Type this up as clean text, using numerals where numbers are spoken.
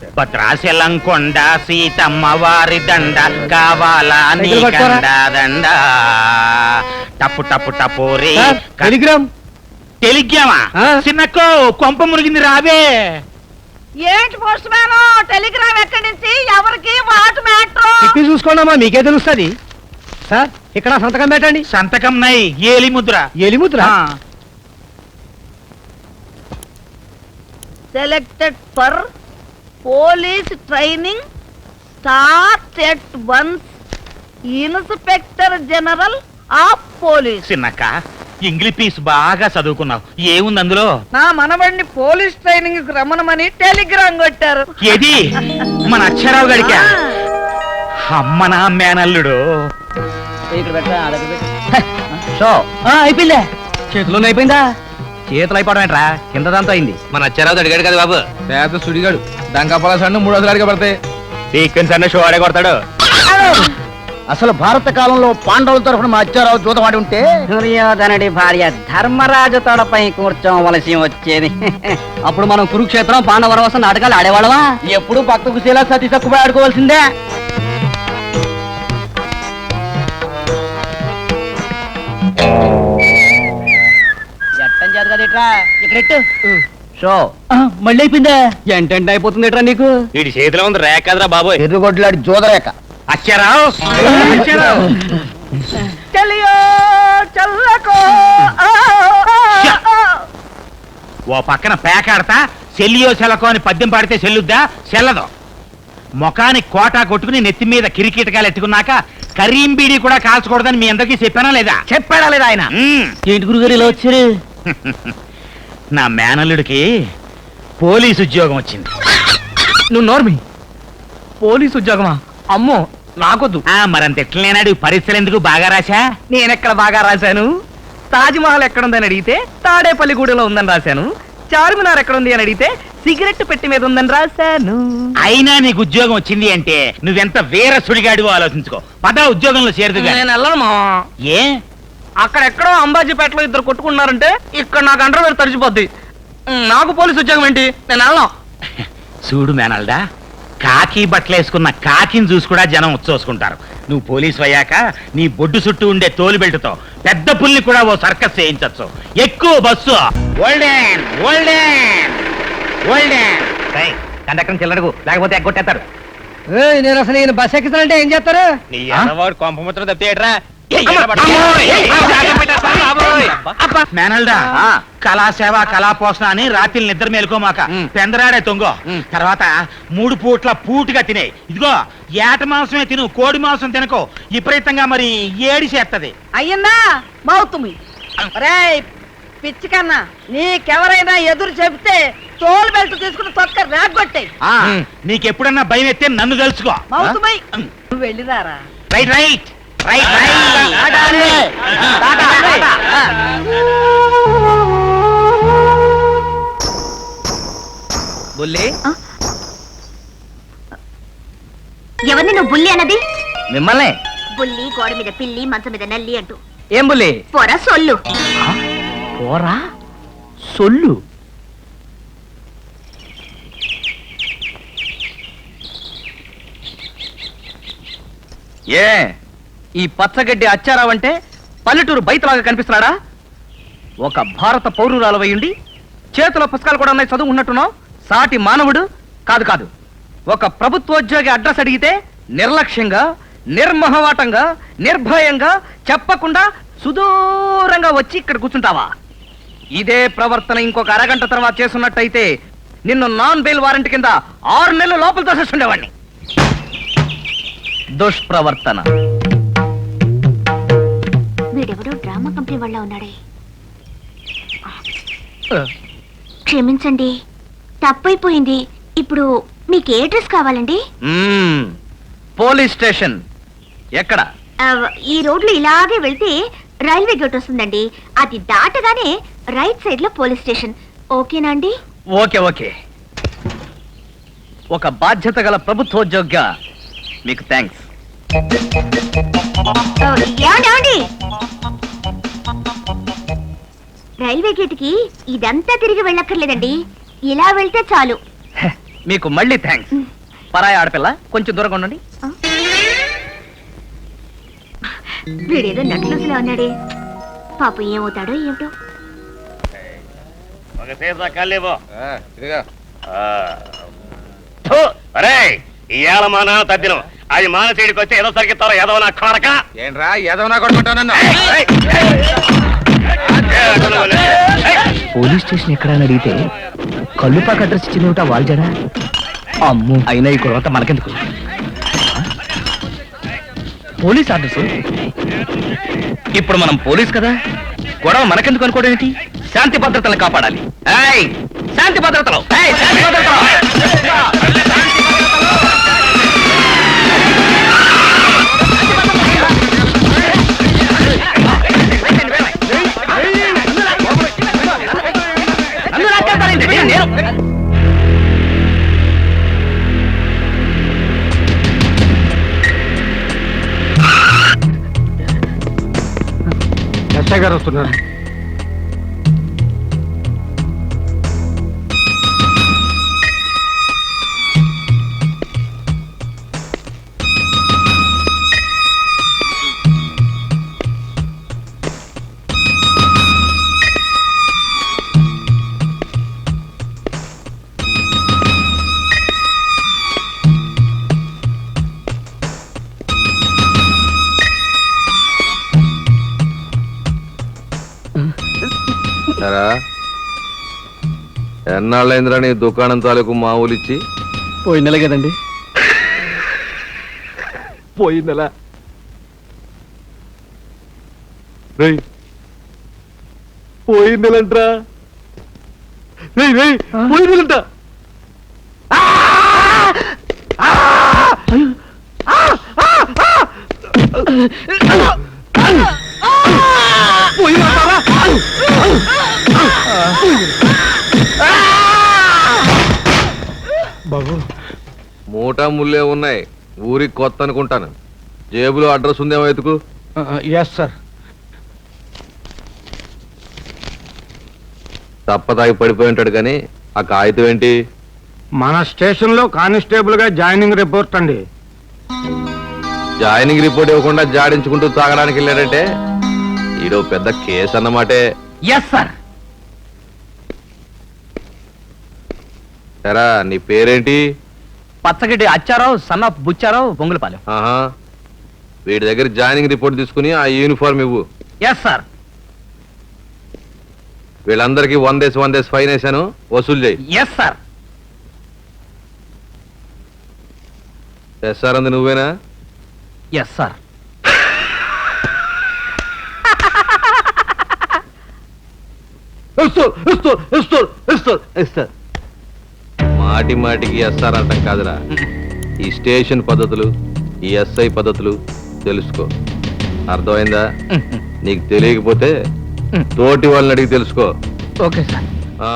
భద్రాచలంకొండ సీతమ్మ వారి దండ కావాలా నీ గండ దండ టప్పు టప్పు టప్పు రే టెలిగ్రామ్ టెలిగ్రామా చిన్నక్కో కొంప మురిగింది రావే. ఏంటి పోస్ట్ మ్యాన్ టెలిగ్రామ్ ఎక్కడి నుంచి ఎవరికి వాట్ మ్యాటర్ చెప్పి చూసుకోండమ్మా, మీకే తెలుస్తుంది. సార్ ఇక్కడ సంతకం పెట్టండి. సంతకం నై ఏలి ముద్ర. ఏలి Mudra selected for police training start at once inspector general of police. చిన్నక్క ఇంగ్లీష్ పీస్ బాగా చదువుకున్నావు, ఏముంది అందులో? నా మనవడిని పోలీస్ ట్రైనింగ్ రమ్మనమని టెలిగ్రామ్ కొట్టారు. ఏది మన అక్షరావు గడికా? అమ్మ నా మేనల్లుడు. అయిపోయిందే, చేతిలో అయిపోయిందా? చేతులు అయిపోవడం ఏంట్రా, కింద దాంతో అయింది. మన అచ్చారావు అడిగాడు కదా బాబు, పేద సుడిగాడు. డంకాపల సన్ను 3 రోజులు అడిగా పడతాయి. సీక్వెన్స్ అన్న షో ఆడే కొడతాడు. అసలు భారత కాలంలో పాండవుల తరఫున మా అచ్చారావు జూతమాడి ఉంటే దుర్యోధనుడి భార్య ధర్మరాజు తొడపై కూర్చోవలసి వచ్చేది. అప్పుడు మనం కురుక్షేత్రం పాండవరవసం నాటకాలు ఆడేవాళ్ళవా? ఎప్పుడు భక్తకు శీలా సతీ తక్కువ ఆడుకోవాల్సిందే. ఎట్టం చేత కదేట్రా ఇక్కడ షో మళ్ళీ అయిపోయిందా? ఎంటెంట్ అయిపోతుంది ఎట్రా నీకు? వీడి చేతిలో ఉంది రేఖ కదరా బాబోయ్. ఎర్రగొడ్లాడి జోదరేక. అక్షరావు అక్షరావు తెలియో చల్లకో ఓ పక్కన పేకాడతా చెల్లియో చెలకో అని పద్యం పాడితే చెల్లుద్దా? చెల్లదు. ముఖానికి కోటా కొట్టుకుని నెత్తి మీద కిరికీటకాలు ఎట్టుకున్నాక కరీం బీడీ కూడా కాల్చకూడదని మీ అందరికీ చెప్పానా లేదా? చెప్పాడా లేదా ఆయన? ఏంటి గురుగారు ఇలా వచ్చారు? నా మేనల్లుడికి పోలీసు ఉద్యోగం వచ్చింది. నువ్వు నోర్మి. పోలీసు ఉద్యోగమా? అమ్మో నాకొద్దు. మరంత ఎట్లనేనాడు పరీక్షలు ఎందుకు? బాగా రాశా? నేనెక్కడ బాగా రాశాను? తాజ్మహల్ ఎక్కడుందని అడిగితే తాడేపల్లిగూడెలో ఉందని రాశాను. చార్మినార్ ఎక్కడుంది అని అడిగితే సిగరెట్ పెట్టి మీద ఉందని రాశాను. అయినా నీకు ఉద్యోగం వచ్చింది అంటే నువ్వెంత వీర సుడిగాడివో ఆలోచించుకో. పద ఉద్యోగంలో చేరుదుగా. నేను వెళ్ళను మా. ఏ? అక్కడెక్కడో అంబాజీపేటలో 2 కొట్టుకున్నారంటే ఇక్కడ నాకు అండర్వేర్ తడిచిపోద్ది. నాకు పోలీసు ఉద్యోగం ఏంటి? నేను వెళ్ళను. చూడు మేనల్డా, కాకి బట్టలేసుకున్న కాకిని చూసి కూడా జనం ఉచ్చోసుకుంటారు. నువ్వు పోలీసు అయ్యాక నీ బొడ్డు చుట్టూ ఉండే తోలు బెల్టుతో పెద్ద పుల్ని కూడా ఓ సర్కస్ చేయించచ్చు. ఎక్కువ బస్సు. ఓల్డెన్ ఓల్డెన్ ఓల్డెన్. కండక్టర్ చిల్లడకు, లేకపోతే ఎగ్గొట్టేస్తారు. నేను అసలు నేను బస్ ఎక్కుతానంటే ఏం చేస్తారు? నీ అన్నవాడు కొంపముత్రం తప్పేట్రా. మేనల్డా, కళాసేవ కళాపోషణ అని రాత్రి నిద్ర మేలుకోమాక పెందరాడే తొంగో. తర్వాత 3 పూట్ల పూటుగా తినే. ఇదిగో ఏట మాంసమే తిను, కోడి మాంసం తినకో. విపరీతంగా మరి ఏడి చేస్తది. అయ్యిందా మౌతుమి? రేయ్ పిచ్చి కన్నా, నీకెవరైనా ఎదురు చెబితే తోలు బెల్ట్ తీసుకుని తొక్క రాగొట్టాయి. నీకెప్పుడన్నా భయం ఎత్తే నన్ను తెలుసుకో. మౌతుమై నువ్వు వెళ్ళిరారా. Right right right right. బుల్లి, ఎవరిని నువ్వు బుల్లి అన్నది? మిమ్మల్ని. బుల్లి గోడ మీద పిల్లి మంచం మీద నల్లి అంటూ ఏం బుల్లి? పొర సొల్లు. పోరా సొల్లు. ఏ ఈ పచ్చగడ్డి అచ్చారావు అంటే పల్లెటూరు బయటలాగా కనిపిస్తున్నాడా? ఒక భారత పౌరురాలవయ్యుండి చేతిలో పుస్తకాలు కూడా ఉన్నాయి, చదువు ఉన్నట్టున్నావు. సాటి మానవుడు కాదు కాదు. ఒక ప్రభుత్వోద్యోగి అడ్రస్ అడిగితే నిర్లక్ష్యంగా, నిర్మహమాటంగా, నిర్భయంగా చెప్పకుండా సుదూరంగా వచ్చి ఇక్కడ కూర్చుంటావా? ఇదే ప్రవర్తన ఇంకొక అరగంట తర్వాత చేస్తున్నట్టయితే నిన్ను నాన్ బెయిల్ వారెంట్ కింద 6 నెలలు లోపల తోసేస్తుండేవాడిని. దుష్ప్రవర్తన. వీడెవడో డ్రామా కంపెనీ వాళ్ళ ఉన్నాడే. క్షమించండి, తప్పైపోయింది. ఇప్పుడు మీకు ఏ డ్రెస్ కావాలండి? పోలీస్ స్టేషన్ ఎక్కడ? ఈ రోడ్లో ఇలాగే వెళ్తే రైల్వే గేట్ వస్తుందండి. అది దాటగానే రైట్ సైడ్ లో పోలీస్ స్టేషన్. ఓకేనా అండి? Okay okay. ఒక బాధ్యత గల ప్రభుత్వోద్యోగిగా మీకు థ్యాంక్స్. ఏమండి, రైల్వే గేట్ కి ఇదంతా తిరిగి వెళ్ళక్కర్లేదండి, ఇలా వెళ్తే చాలు. మీకు మళ్ళీ థ్యాంక్స్. పరాయి ఆడపిల్ల కొంచెం దూరంగా ఉండండి. వీడేదో నట్లూసులో ఉన్నాడే, పాపం ఏమవుతాడో ఏమిటో. ఒక సీసా కల్లేవో. అరే ఇవాళ మా నాన్న తద్దినం, అది మానసీడికి వచ్చి ఏదో సరిగిస్తారో ఏదో నా కొడక. ఏంట్రా ఏదైనా కొట్టుకుంటానన్నా? పోలీస్ స్టేషన్ ఎక్కడ అని అడిగితే కళ్ళుపాక అడ్రస్ ఇచ్చింది వాల్జడా. అమ్ము అయినా ఈ గొడవంతా మనకెందుకు? Police address. ఇప్పుడు మనం పోలీస్ కదా, గొడవ మనకెందుకు అనుకోవడం ఏంటి? శాంతి భద్రతలను కాపాడాలి. ఏయ్, శాంతి భద్రతలు, ఏయ్, శాంతి భద్రతలు. నన్ను లాక్కెళ్తారేంటి? నేను ఎస్ఐ గారు వస్తున్నారు. ఎన్నాళ్ళైందిరా నీ దుకాణం తాలూకు మామూలిచ్చి? పోయిన నెల కదండి. పోయిన నెల. పోయిన నెలంట్రా. పోయిన నెలంట. మూటా ముల్లే ఉన్నాయి. ఊరికి కొత్త అనుకుంటాను. జేబులో అడ్రస్ ఉందేమో ఎతుకు. Yes sir. తప్పతాగి పడిపోయి ఉంటాడు కానీ ఆ కాగితం ఏంటి? మన స్టేషన్ లో కానిస్టేబుల్ గా జాయినింగ్ రిపోర్ట్ అండి. జాయినింగ్ రిపోర్ట్ ఇవ్వకుండా జాడించుకుంటూ తాగడానికి వెళ్ళాడంటే ఈడో పెద్ద కేసు అన్నమాటే. Yes sir. సరా, నీ పేరేంటి? Pachchagaddi Achcharao, son of Buchcharao, Bongulapalem. ఆహా, వీడి దగ్గర జాయినింగ్ రిపోర్ట్ తీసుకుని ఆ యూనిఫామ్ ఇవ్వు. Yes sir. వీళ్ళందరికీ 100 ఫైన్ వేసాను, వసూలు చేయి. Yes sir. ఎస్ఆర్ అంది నువ్వేనా? Yes sir. మాటి మాటికి ఎస్ఆర్ అంటాం కాదురా. ఈ స్టేషన్ పద్ధతులు, ఈ ఎస్ఐ పద్ధతులు తెలుసుకో. అర్థమైందా? నీకు తెలియకపోతే తోటి వాళ్ళని అడిగి తెలుసుకో. Okay sir. ఆ